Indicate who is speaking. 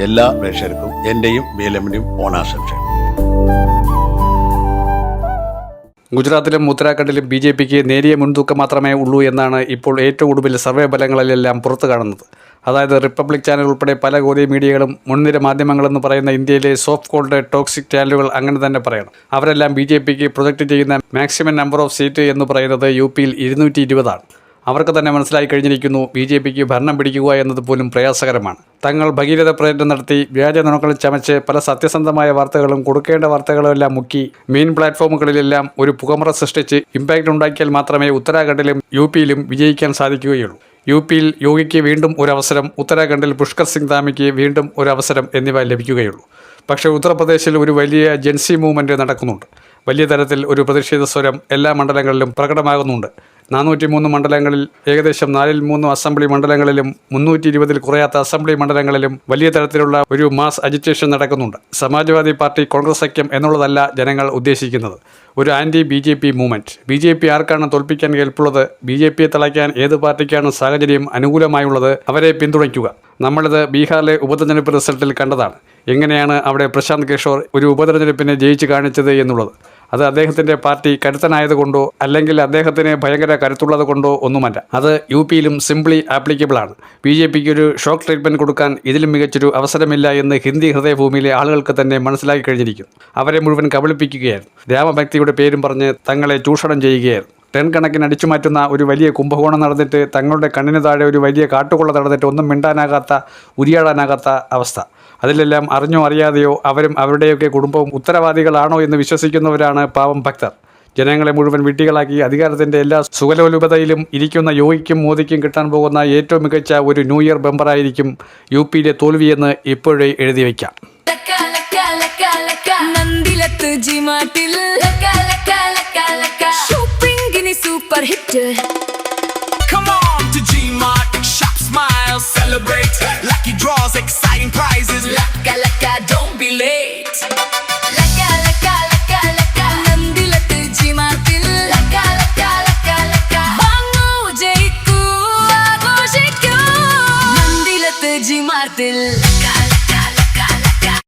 Speaker 1: എല്ലാ പ്രേക്ഷകർക്കും എൻ്റെയും BLM-ൻ്റെയും ഓണാശംസകൾ.
Speaker 2: ഗുജറാത്തിലും ഉത്തരാഖണ്ഡിലും BJPക്ക് നേരിയ മുൻതൂക്കം മാത്രമേ ഉള്ളൂ എന്നാണ് ഇപ്പോൾ ഏറ്റവും ഒടുവിൽ സർവേ ഫലങ്ങളിലെല്ലാം പുറത്തു കാണുന്നത്. അതായത് റിപ്പബ്ലിക് ചാനൽ ഉൾപ്പെടെ പല ഗോതി മീഡിയകളും മുൻനിര മാധ്യമങ്ങളെന്ന് പറയുന്ന ഇന്ത്യയിലെ സോഫ്റ്റ് കോൾഡ് ടോക്സിക് ചാനലുകൾ അങ്ങനെ തന്നെ പറയണം. അവരെല്ലാം BJPക്ക് പ്രൊജക്റ്റ് ചെയ്യുന്ന മാക്സിമം നമ്പർ ഓഫ് സീറ്റ് എന്ന് പറയുന്നത് UPയിൽ 220 ആണ്. അവർക്ക് തന്നെ മനസ്സിലായി കഴിഞ്ഞിരിക്കുന്നു BJPക്ക് ഭരണം പിടിക്കുക എന്നത് പോലും പ്രയാസകരമാണ്. തങ്ങൾ ഭഗീരഥ പ്രയത്നം നടത്തി വ്യാജ നുണകളിൽ ചമച്ച് പല സത്യസന്ധമായ വാർത്തകളും കൊടുക്കേണ്ട വാർത്തകളും എല്ലാം മുക്കി മെയിൻ പ്ലാറ്റ്ഫോമുകളിലെല്ലാം ഒരു പുകമറ സൃഷ്ടിച്ച് ഇമ്പാക്റ്റ് ഉണ്ടാക്കിയാൽ മാത്രമേ ഉത്തരാഖണ്ഡിലും UPയിലും വിജയിക്കാൻ സാധിക്കുകയുള്ളൂ. UPയിൽ യോഗിക്ക് വീണ്ടും ഒരു അവസരം, ഉത്തരാഖണ്ഡിൽ പുഷ്കർ സിംഗ് ധാമിക്ക് വീണ്ടും ഒരു അവസരം എന്നിവ ലഭിക്കുകയുള്ളൂ. പക്ഷേ ഉത്തർപ്രദേശിൽ ഒരു വലിയ ജൻസി മൂവ്മെൻറ്റ് നടക്കുന്നുണ്ട്. വലിയ തരത്തിൽ ഒരു പ്രതിഷേധ സ്വരം എല്ലാ മണ്ഡലങ്ങളിലും പ്രകടമാകുന്നുണ്ട്. 403 മണ്ഡലങ്ങളിൽ ഏകദേശം 4/3 അസംബ്ലി മണ്ഡലങ്ങളിലും 320 കുറയാത്ത അസംബ്ലി മണ്ഡലങ്ങളിലും വലിയ തരത്തിലുള്ള ഒരു മാസ് അജിറ്റേഷൻ നടക്കുന്നുണ്ട്. സമാജ്വാദി പാർട്ടി കോൺഗ്രസ് സഖ്യം എന്നുള്ളതല്ല ജനങ്ങൾ ഉദ്ദേശിക്കുന്നത്, ഒരു ആൻറ്റി BJP മൂവ്മെൻറ്റ്. BJP ആർക്കാണ് തോൽപ്പിക്കാൻ കേൾപ്പുള്ളത്? BJPയെ തളയ്ക്കാൻ ഏത് പാർട്ടിക്കാണ് സാഹചര്യം അനുകൂലമായുള്ളത് അവരെ പിന്തുണയ്ക്കുക. നമ്മളിത് ബീഹാറിലെ ഉപതെരഞ്ഞെടുപ്പ് റിസൾട്ടിൽ കണ്ടതാണ്. എങ്ങനെയാണ് അവിടെ പ്രശാന്ത് കിഷോർ ഒരു ഉപതെരഞ്ഞെടുപ്പിനെ ജയിച്ച് കാണിച്ചത് എന്നുള്ളത്. അത് അദ്ദേഹത്തിൻ്റെ പാർട്ടി കരുത്തനായതുകൊണ്ടോ അല്ലെങ്കിൽ അദ്ദേഹത്തിന് ഭയങ്കര കരുത്തുള്ളത് കൊണ്ടോ ഒന്നുമല്ല. അത് UPയിലും സിംപ്ലി ആപ്ലിക്കബിൾ ആണ്. BJPക്ക് ഒരു ഷോക്ക് ട്രീറ്റ്മെൻറ്റ് കൊടുക്കാൻ ഇതിലും മികച്ചൊരു അവസരമില്ല എന്ന് ഹിന്ദി ഹൃദയഭൂമിയിലെ ആളുകൾക്ക് തന്നെ മനസ്സിലാക്കി കഴിഞ്ഞിരിക്കുന്നു. അവരെ മുഴുവൻ കബളിപ്പിക്കുകയായിരുന്നു. രാമഭക്തിയുടെ പേരും പറഞ്ഞ് തങ്ങളെ ചൂഷണം ചെയ്യുകയായിരുന്നു. ടൺ കണക്കിന് അടിച്ചുമാറ്റുന്ന ഒരു വലിയ കുംഭകോണം നടന്നിട്ട് തങ്ങളുടെ കണ്ണിന് താഴെ ഒരു വലിയ കാട്ടുകൊള്ള നടന്നിട്ട് ഒന്നും മിണ്ടാനാകാത്ത, ഉരിയാടാനാകാത്ത അവസ്ഥ. അതിലെല്ലാം അറിഞ്ഞോ അറിയാതെയോ അവരും അവരുടെയൊക്കെ കുടുംബവും ഉത്തരവാദികളാണോ എന്ന് വിശ്വസിക്കുന്നവരാണ് പാവം ഭക്തർ. ജനങ്ങളെ മുഴുവൻ വിഡ്ഢികളാക്കി അധികാരത്തിൻ്റെ എല്ലാ സുഖലോലുപതയിലും ഇരിക്കുന്ന യോഗിക്കും മോദിക്കും കിട്ടാൻ പോകുന്ന ഏറ്റവും മികച്ച ഒരു ന്യൂ ഇയർ ബമ്പറായിരിക്കും UPയിലെ തോൽവിയെന്ന് ഇപ്പോഴേ എഴുതി വയ്ക്കാം.
Speaker 3: Super hit. Come on to G-Mart, shop, smile, celebrate. Lucky draws, exciting prizes. Laka laka, don't be late. Laka laka laka laka, Nandilat G-Mart. Laka laka laka laka, Bangu Jaiku, Agoshiku. Nandilat G-Mart.